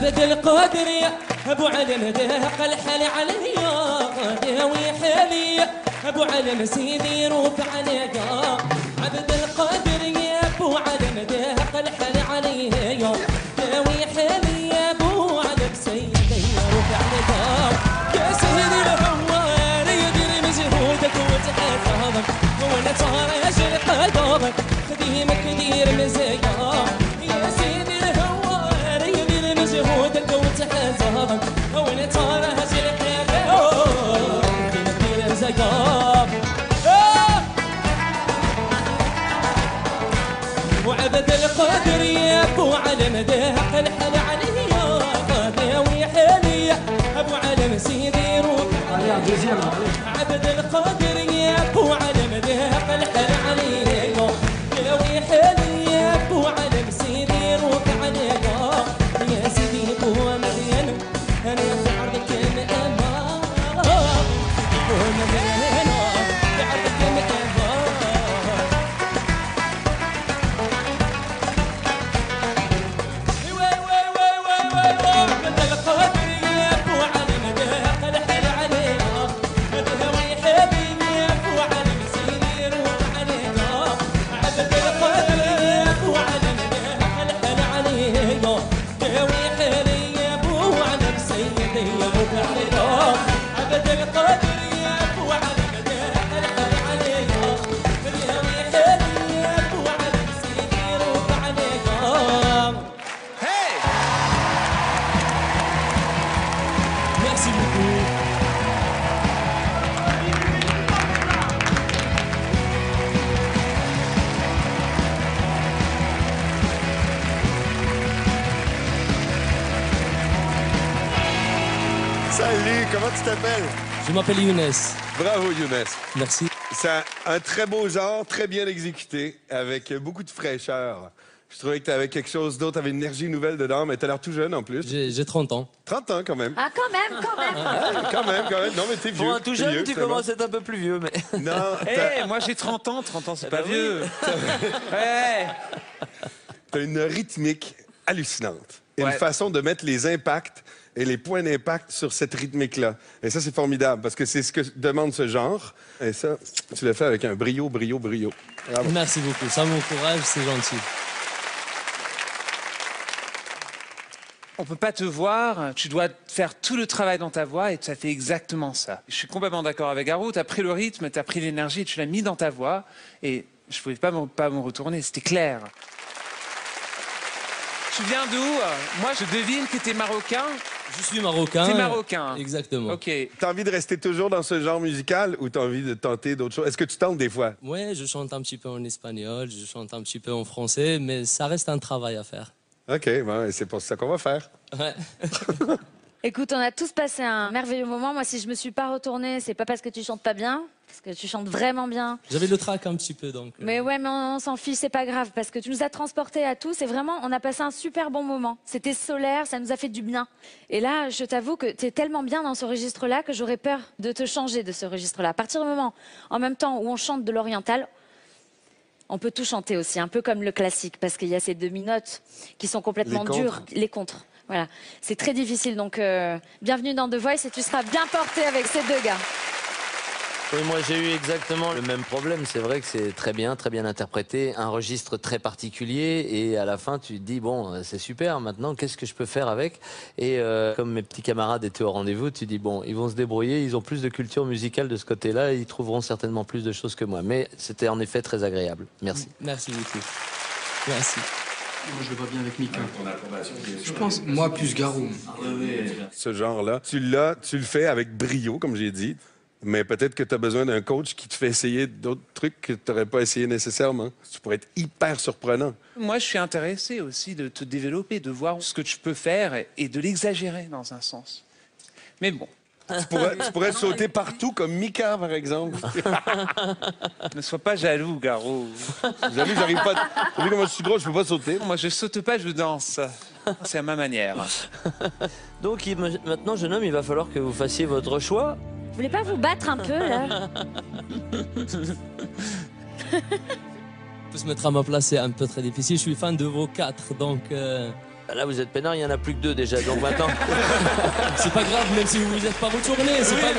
عبد القادر يا ابو علم دهق الحل عليا داوي حالي ابو علم سيدي رفع لقا عبد القادر يا ابو علم دهق الحل عليا داوي حالي يا ابو علم سيدي رفع لقا يا سيدي الهوار يدري مجهودك وتحفظك وانا ترى اجل قدرك خديمك دير مزايا يا سيدي الهوار يدري مجهودك وتحفظك وانا ترى اجل قدرك دير مزايا وعبد القادر يا ابو علم دهق الحل عليا داوي حالي ابو علم سيدي روح عبد القادر يا ابو علم دهق الحل عليا داوي حالي يا ابو علم سيدي روح عليا يا سيدي ابو مدين انا في عرضك مأمار ابو مدين في عرضك مأمار Salut, comment tu t'appelles? Je m'appelle Younes. Bravo, Younes. Merci. C'est un très beau genre, très bien exécuté, avec beaucoup de fraîcheur. Je trouvais que tu avais quelque chose d'autre, tu avais une énergie nouvelle dedans, mais tu as l'air tout jeune en plus. J'ai 30 ans. 30 ans quand même. Ah, quand même, quand même. Ah, quand même. Non, mais t'es vieux. Pour un tout t'es jeune, vieux, tu c'est commences bon. à être un peu plus vieux, mais... Non, Eh, moi j'ai 30 ans, 30 ans c'est pas oui. vieux. Ouais. t'as une rythmique hallucinante. Et Ouais. une façon de mettre les impacts et les points d'impact sur cette rythmique-là. Et ça, c'est formidable, parce que c'est ce que demande ce genre. Et ça, tu le fais avec un brio. Bravo. Merci beaucoup. Ça m'encourage, c'est gentil. On peut pas te voir, tu dois faire tout le travail dans ta voix et tu as fait exactement ça. Je suis complètement d'accord avec Garou, tu as pris le rythme, tu as pris l'énergie, tu l'as mis dans ta voix et je pouvais pas me retourner, c'était clair. Tu viens d'où? Moi je devine que tu es marocain. Je suis marocain. T'es marocain. Exactement. Ok. T'as envie de rester toujours dans ce genre musical ou t'as envie de tenter d'autres choses? Est-ce que tu tentes des fois? Ouais, je chante un petit peu en espagnol, je chante un petit peu en français, mais ça reste un travail à faire. OK, bon, c'est pour ça qu'on va faire. Ouais. Écoute, on a tous passé un merveilleux moment. Moi, si je me suis pas retournée, c'est pas parce que tu chantes pas bien, parce que tu chantes vraiment bien. J'avais le trac un petit peu, donc... Mais ouais, mais on s'en fiche, c'est pas grave, parce que tu nous as transportés à tous et vraiment, on a passé un super bon moment. C'était solaire, ça nous a fait du bien. Et là, je t'avoue que tu es tellement bien dans ce registre-là que j'aurais peur de te changer de ce registre-là. À partir du moment, en même temps où on chante de l'oriental, on peut tout chanter aussi, un peu comme le classique, parce qu'il y a ces demi-notes qui sont complètement dures, les contres. Voilà, c'est très difficile, donc bienvenue dans The Voice et tu seras bien porté avec ces deux gars. Oui, moi j'ai eu exactement le même problème. C'est vrai que c'est très bien interprété, un registre très particulier et à la fin tu te dis bon c'est super, maintenant qu'est-ce que je peux faire avec? Et comme mes petits camarades étaient au rendez-vous, tu dis bon ils vont se débrouiller, ils ont plus de culture musicale de ce côté-là et ils trouveront certainement plus de choses que moi. Mais c'était en effet très agréable. Merci. Merci beaucoup. Merci. Moi, je le vois bien avec Mika. Je pense, moi, plus Garou. Ce genre-là, tu le fais avec brio, comme j'ai dit, mais peut-être que tu as besoin d'un coach qui te fait essayer d'autres trucs que tu n'aurais pas essayé nécessairement. Tu pourrais être hyper surprenant. Moi je suis intéressé aussi de te développer, de voir ce que tu peux faire et de l'exagérer dans un sens. Mais bon. Tu pourrais sauter partout comme Mika, par exemple. Ne sois pas jaloux, Garou. J'avoue, j'arrive pas. T'as vu comment je suis gros, je peux pas sauter. Moi, je saute pas, je danse. C'est à ma manière. Donc maintenant jeune homme, il va falloir que vous fassiez votre choix. Vous voulez pas vous battre un peu, là? Pour se mettre à ma place, c'est un peu très difficile. Je suis fan de vos quatre, donc Là, vous êtes peinard, il n'y en a plus que 2 déjà. Donc maintenant... C'est pas grave, même si vous vous êtes pas retourné, c'est pas grave.